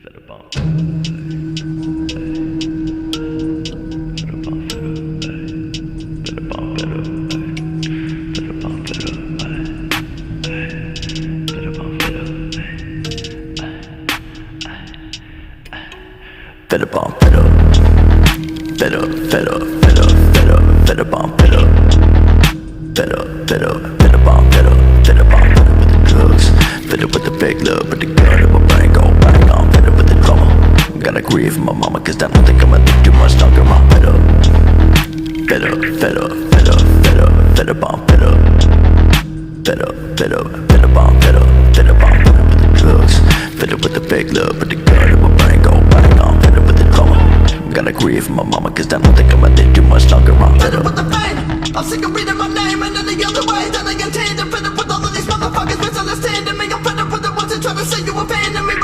Fed up on fed up, fed up on fed up, fed up on fed up, fed up on fed up, fed up on fed up, fed up, fed up, fed up, fed up, fed up on fed up, fed up, fed up, fed up on fed up, fed up on fed up with the drugs, fed up with the fake love, with the gun in my brain go bang on, fed up with the drama. Gotta grieve my mama, cause I don't think I'ma live too much longer. I'm fed up, fed up, fed up, fed up, fed up, fed up on fed up, fed up, fed up, fed up on fed up, fed up on fed up with the drugs, fed up with the fake love, with the gun in my brain go bang on, fed up with the drama. Gotta grieve my mama, cause I don't think I'ma live too much longer. I'm fed up with the pain. I'm sick of reading my name and any other way that I get tamed. I'm fed up with all of these motherfuckers misunderstanding me. I'm fed up with the ones that try to say you abandon me.